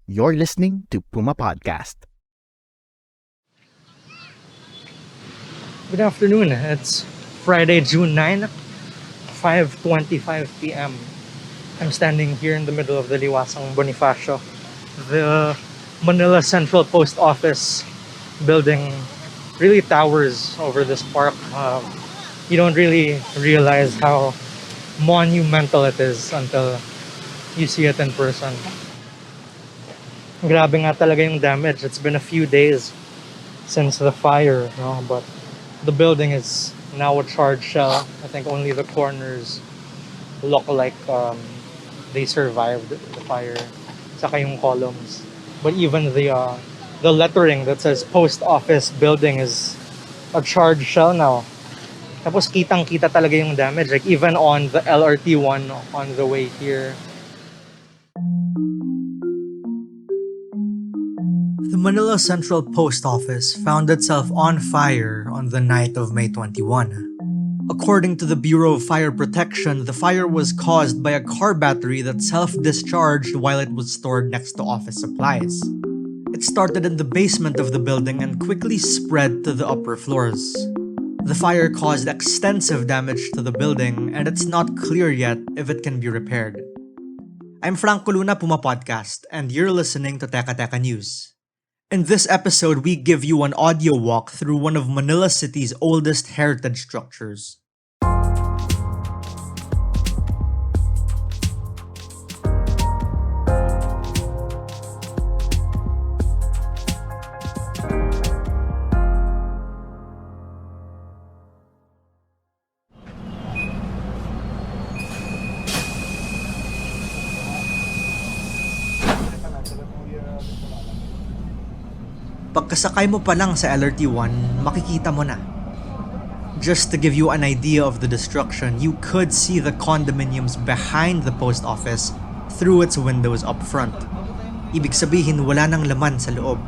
You're listening to Puma Podcast. Good afternoon. It's Friday, June 9, 5:25 p.m. I'm standing here in the middle of the Liwasang Bonifacio. The Manila Central Post Office building really towers over this park. You don't really realize how monumental it is until you see it in person. Grabe nga talaga yung damage. It's been a few days since the fire, no? But the building is now a charred shell. I think only the corners look like they survived the fire. Saka yung columns. But even the lettering that says post office building is a charred shell now. Tapos kitang-kita talaga yung damage. Like even on the LRT one on the way here. The Manila Central Post Office found itself on fire on the night of May 21. According to the Bureau of Fire Protection, the fire was caused by a car battery that self-discharged while it was stored next to office supplies. It started in the basement of the building and quickly spread to the upper floors. The fire caused extensive damage to the building, and it's not clear yet if it can be repaired. I'm Franco Luna, Puma Podcast, and you're listening to Teka Teka News. In this episode, we give you an audio walk through one of Manila City's oldest heritage structures. Pagkasakay mo pa lang sa LRT1, makikita mo na. Just to give you an idea of the destruction, you could see the condominiums behind the post office through its windows up front. Ibig sabihin, wala nang laman sa loob.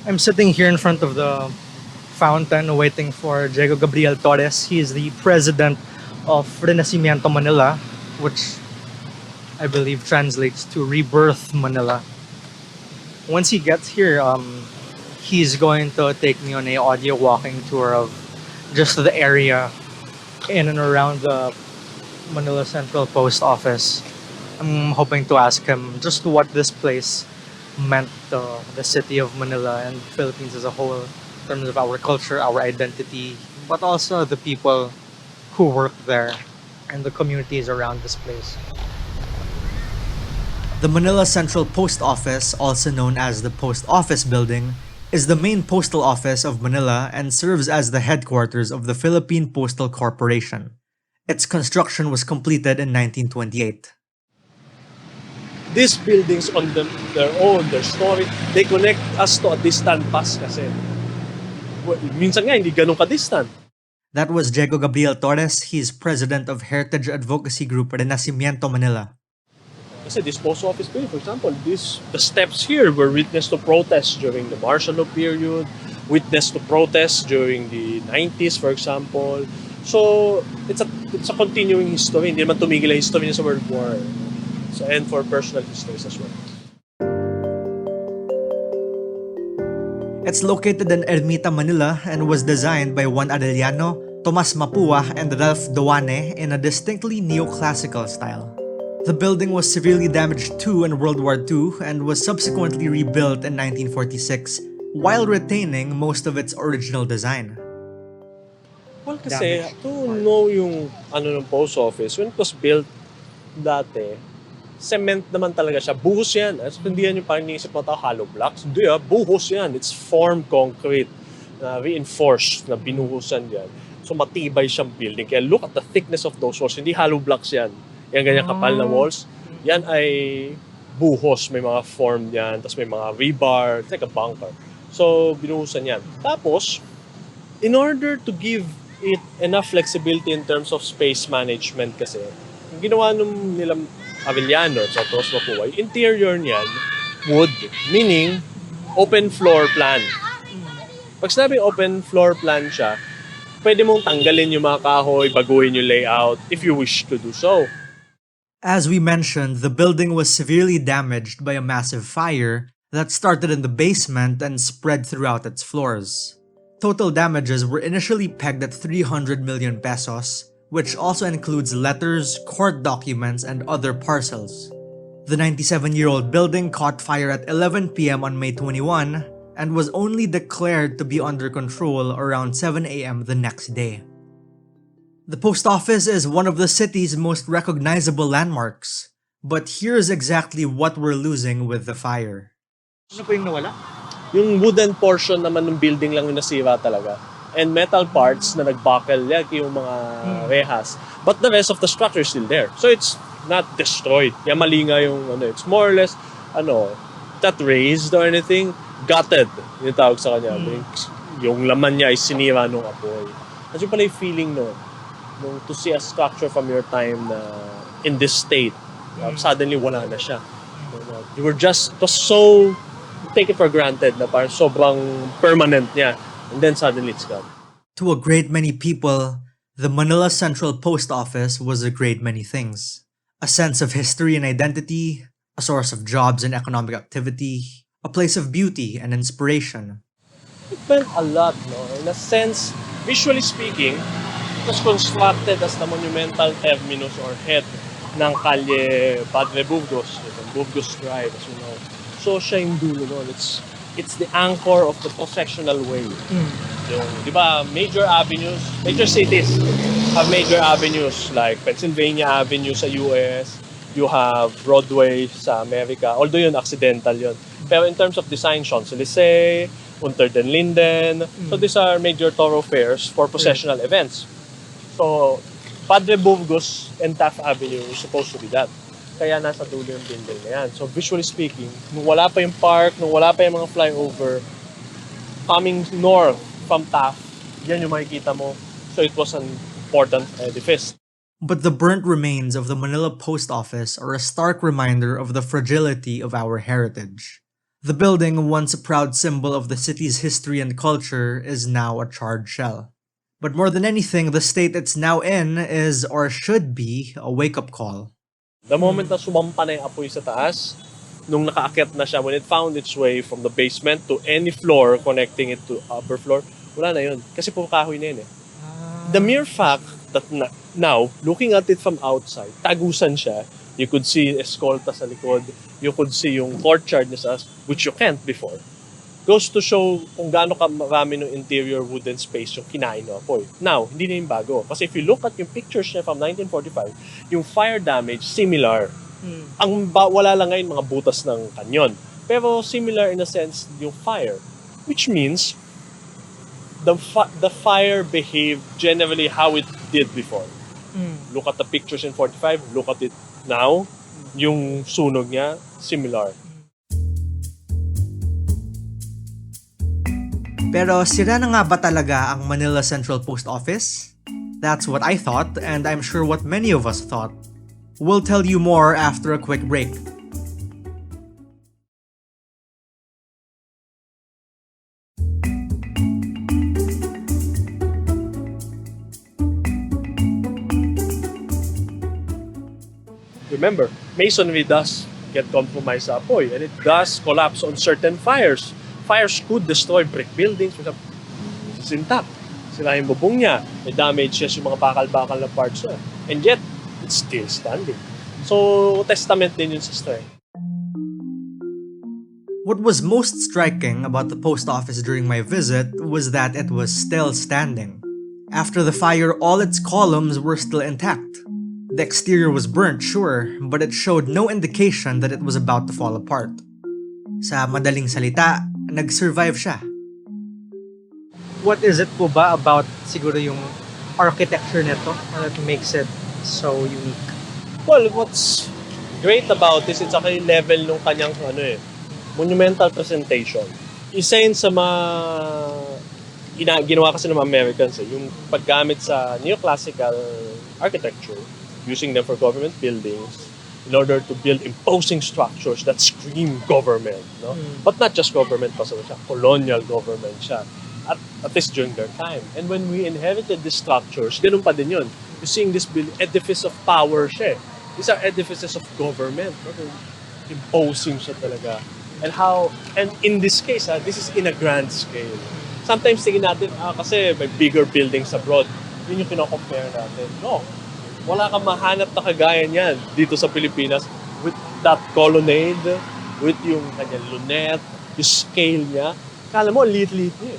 I'm sitting here in front of the fountain waiting for Gabriel Torres. He is the president of Renacimiento Manila, which I believe translates to Rebirth Manila. Once he gets here, he's going to take me on a audio walking tour of just the area in and around the Manila Central Post Office. I'm hoping to ask him just what this place meant to the city of Manila and Philippines as a whole in terms of our culture, our identity, but also the people who work there and the communities around this place. The Manila Central Post Office, also known as the Post Office Building, is the main postal office of Manila and serves as the headquarters of the Philippine Postal Corporation. Its construction was completed in 1928. These buildings on their own, their story, they connect us to a distant past kasi. Minsan nga, hindi ganun ka-distant. That was Diego Gabriel Torres. He's president of Heritage Advocacy Group Renacimiento Manila. Kasi this post office building, for example, the steps here were witness to protests during the martial law period, witness to protests during the 90s, for example. So, it's a continuing history. Hindi naman tumigil ang history niya sa World War. So, and for personal histories as well. It's located in Ermita, Manila, and was designed by Juan Arellano, Tomas Mapua, and Ralph Doane in a distinctly neoclassical style. The building was severely damaged too in World War II and was subsequently rebuilt in 1946 while retaining most of its original design. Well, kasi to know yung ng post office, when it was built dati, cement naman talaga siya. Buhos yan. Hindi yan yung parang iniisip mo hollow blocks. Hindi buhos yan. It's formed concrete na reinforced, na binuhusan yan. So matibay siyang building. Kaya look at the thickness of those walls. Hindi hollow blocks yan. Yan ganyan kapal na walls. Yan ay buhos. May mga formed yan. Tapos may mga rebar. It's like a bunker. So, binuhusan yan. Tapos, in order to give it enough flexibility in terms of space management kasi, yung ginawa nung nilang Avellano sa Toros Mapuay, interior niyan, wood. Meaning, open floor plan. Pag sinabing open floor plan siya, pwede mong tanggalin yung mga kahoy, baguhin yung layout if you wish to do so. As we mentioned, the building was severely damaged by a massive fire that started in the basement and spread throughout its floors. Total damages were initially pegged at 300 million pesos, which also includes letters, court documents, and other parcels. The 97-year-old building caught fire at 11 p.m. on May 21 and was only declared to be under control around 7 a.m. the next day. The post office is one of the city's most recognizable landmarks, but here's exactly what we're losing with the fire. Ano po yung nawala? Yung wooden portion naman ng building lang yung nasira talaga. And metal parts na nag-buckle, like yung mga rehas. But the rest of the structure is still there. So it's not destroyed. Kaya mali nga yung it's more or less, not raised or anything, gutted. Yung tawag sa kanya. Yung laman niya ay sinira nung apoy. Kasi pala yung feeling nung to see a structure from your time na in this state, suddenly wala na siya. You were just, it was so, take it for granted na parang sobrang permanent niya. And then suddenly it's gone. To a great many people, the Manila Central Post Office was a great many things. A sense of history and identity, a source of jobs and economic activity, a place of beauty and inspiration. It meant a lot, in a sense, visually speaking, it was constructed as the monumental terminus or head ng Calle Padre Burgos, Burgos Drive, as you know. So siya yung dulo nun. It's the anchor of the processional way. Yung, di ba, major avenues, major cities have major avenues like Pennsylvania Avenue sa US, you have Broadway sa America, although yun, accidental yun. Pero in terms of design, Champs-Élysées, Unter den Linden, so these are major thoroughfares for processional events. So, Padre Burgos and Taft Avenue is supposed to be that. Kaya nasa dulo yung building na yan. So visually speaking, nung wala pa yung park, nung wala pa yung mga flyover, coming north from Taft, yan yung makikita mo. So it was an important edifice. But the burnt remains of the Manila Post Office are a stark reminder of the fragility of our heritage. The building, once a proud symbol of the city's history and culture, is now a charred shell. But more than anything, the state it's now in is, or should be, a wake-up call. The moment na sumampa na yung apoy sa taas, nung nakaakyat na siya, when it found its way from the basement to any floor connecting it to upper floor, wala na yun. Kasi puro kahoy na yun eh. The mere fact that now, looking at it from outside, tagusan siya, you could see escolta sa likod, you could see yung courtyard niya sa which you can't before, goes to show kung gaano marami ng interior wooden space yung kinain ng apoy. Now, hindi na yung bago. Kasi if you look at yung pictures niya from 1945, yung fire damage, similar. Wala lang ngayon mga butas ng kanyon. Pero similar in a sense yung fire. Which means, the fire behaved generally how it did before. Look at the pictures in 45, look at it now, yung sunog niya, similar. Pero sira na nga ba talaga ang Manila Central Post Office? That's what I thought, and I'm sure what many of us thought. We'll tell you more after a quick break. Remember, masonry does get compromised sa apoy, and it does collapse on certain fires. Fires could destroy brick buildings, for example, it's intact. Sila yung bubong niya, may damage yung mga bakal-bakal na parts niya. And yet, it's still standing. So, testament din yun sa strength. What was most striking about the post office during my visit was that it was still standing. After the fire, all its columns were still intact. The exterior was burnt, sure, but it showed no indication that it was about to fall apart. Sa madaling salita, nag-survive siya. What is it po ba about siguro yung architecture nito that makes it so unique? Well, what's great about this, it's actually level nung kanyang monumental presentation. Isa yun sa ginawa kasi ng mga Americans, yung paggamit sa neoclassical architecture, using them for government buildings, in order to build imposing structures that scream government, no? But not just government, pa siya, colonial government siya. At at least during their time. And when we inherited these structures, ganun pa din yun. You're seeing this edifice of power siya. These are edifices of government. No? Imposing siya talaga. And in this case, this is in a grand scale. Sometimes tingin natin, kasi may bigger buildings abroad. Yun yung kino-compare natin. No. Wala kang mahanap na kagaya niyan dito sa Pilipinas with that colonnade, with yung kanyang lunette, yung scale niya. Kala mo, liit-liit niya.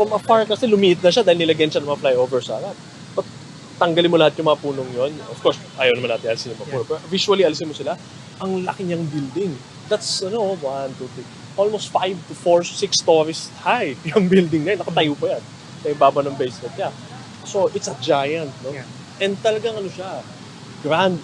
From afar kasi lumiit na siya dahil nilagyan siya ng mga flyover sa harap. But tanggalin mo lahat yung mga punong yon. Of course, ayaw naman natin alisin yung mga puno. Pero visually, alisin mo sila. Ang laki niyang building. That's, 1, 2, 3, almost 5 to 4, 6 stories high. Yung building na yun, nakatayo pa yan. Sa ibaba ng basement niya. So, it's a giant, no? Yeah. And talagang siya, grand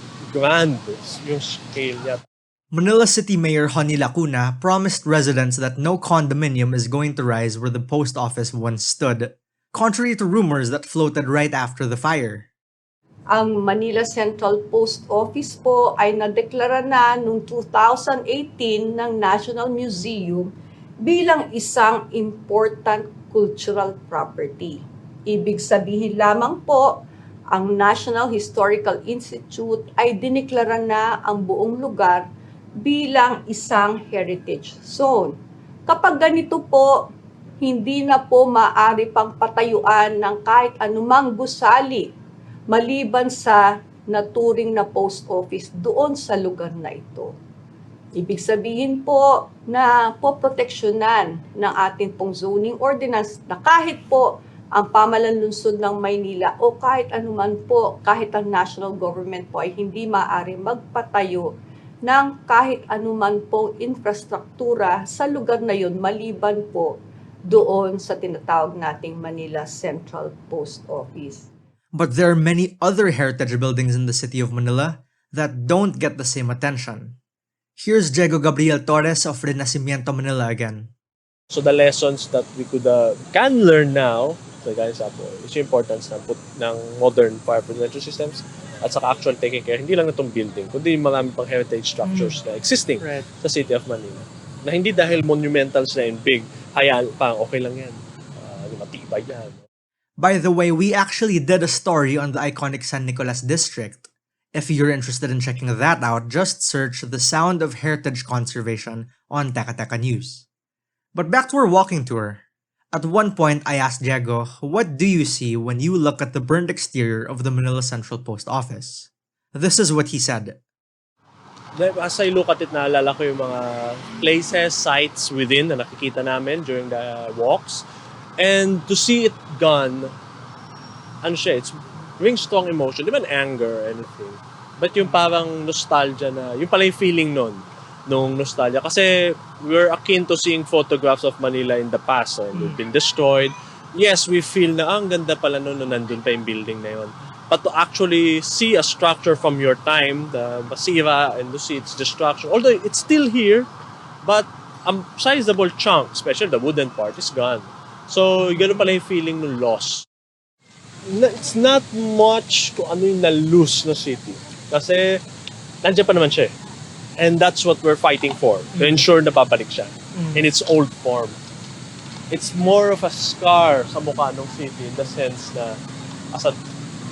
yung scale niya. Manila City Mayor Honey Lacuna promised residents that no condominium is going to rise where the post office once stood, contrary to rumors that floated right after the fire. Ang Manila Central Post Office po ay nadeklara na noong 2018 ng National Museum bilang isang important cultural property. Ibig sabihin lamang po, ang National Historical Institute ay dineklara na ang buong lugar bilang isang heritage zone. Kapag ganito po, hindi na po maaari pang patayuan ng kahit anumang gusali maliban sa naturing na post office doon sa lugar na ito. Ibig sabihin po na poproteksyonan ng ating pong zoning ordinance na kahit po ang pamahalaan lungsod ng Maynila o kahit anuman po, kahit ang national government po ay hindi maaari magpatayo ng kahit anuman po infrastruktura sa lugar na yun maliban po doon sa tinatawag nating Manila Central Post Office. But there are many other heritage buildings in the city of Manila that don't get the same attention. Here's Gabriel Torres of Renacimiento Manila again. So the lessons that we can learn now, so guys, is yung importance ng modern fire prevention systems at saka actual taking care, hindi lang na itong building, kundi marami pang heritage structures na existing sa City of Manila. Na hindi dahil monumentals na yun, big, hayaan pa, okay lang yan. Matibay yan. By the way, we actually did a story on the iconic San Nicolas district. If you're interested in checking that out, just search The Sound of Heritage Conservation on Teka Teka News. But back to our walking tour. At one point, I asked Diego, what do you see when you look at the burned exterior of the Manila Central Post Office? This is what he said. As I look at it, naalala ko yung mga places, sites within na nakikita namin during the walks. And to see it gone, it brings strong emotion. Di ba anger or anything. But yung parang nostalgia na, yung pala yung feeling nung nostalgia. Kasi we're akin to seeing photographs of Manila in the past. And we've been destroyed. Yes, we feel na ang ganda pala nung nandun pa yung building na yun. But to actually see a structure from your time, the masira, and to see its destruction, although it's still here, but a sizable chunk, especially the wooden part, is gone. So, gano'n pala yung feeling ng loss. It's not much kung ano yung na-lose na city. Kasi, nandiyan pa naman siya. And that's what we're fighting for, to ensure na babalik siya in its old form. It's more of a scar sa mukha ng city in the sense na as a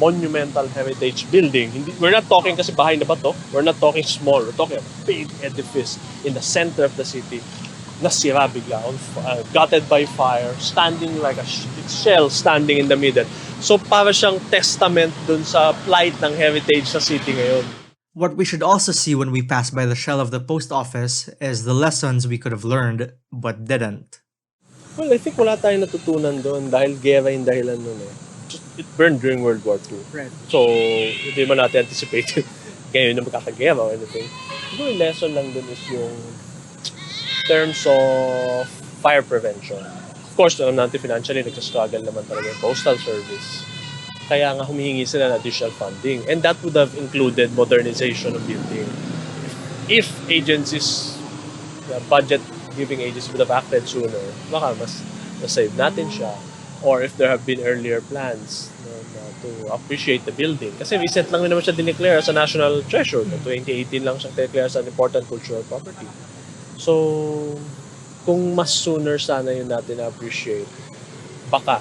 monumental heritage building, we're not talking kasi bahay na bato, we're not talking small, we're talking a big edifice in the center of the city. Nasira bigla, gutted by fire, standing like a shell standing in the middle. So para siyang testament dun sa plight ng heritage sa city ngayon. What we should also see when we pass by the shell of the post office is the lessons we could have learned but didn't. Well, I think wala tayong natutunan doon dahil gera yung dahilan nun eh. It burned during World War II. Right. So, hindi man natin anticipate ngayon na magkakagera or anything. Siguro yung lesson lang dun is yung terms of fire prevention. Of course, alam natin financially, nagsastruggle naman talaga yung postal service. Kaya nga humihingi sila ng additional funding. And that would have included modernization of building. If agencies, the budget-giving agencies would have acted sooner, baka mas save natin siya. Or if there have been earlier plans to appreciate the building. Kasi recent lang naman siya dineclare as a national treasure. In 2018 lang siya dineclare as an important cultural property. So, kung mas sooner sana yun natin na-appreciate, Baka.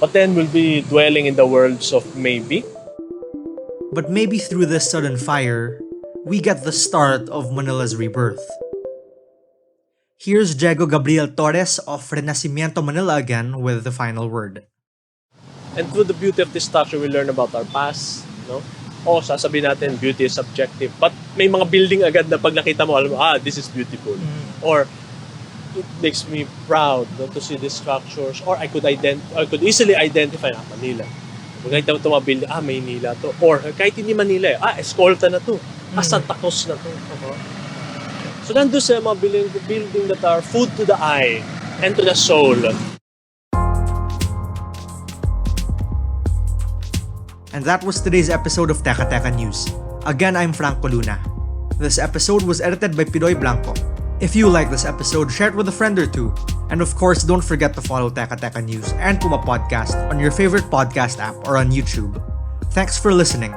But then we'll be dwelling in the worlds of maybe. But maybe through this sudden fire, we get the start of Manila's rebirth. Here's Gabriel Torres of Renacimiento Manila again with the final word. And through the beauty of this structure, we learn about our past, no? O, sasabihin natin, beauty is subjective. But may mga building agad na pag nakita mo, alam mo, this is beautiful. Or, it makes me proud, no, to see these structures. Or I could easily identify, Manila. Pag nakita mo ito mga building, Maynila to. Or, kahit hindi Manila, Escolta na to. Santa Cruz na to. So, nandun sa mga building that are food to the eye and to the soul. And that was today's episode of Teka Teka News. Again, I'm Franco Luna. This episode was edited by Pidoy Blanco. If you like this episode, share it with a friend or two. And of course, don't forget to follow Teka Teka News and Puma Podcast on your favorite podcast app or on YouTube. Thanks for listening.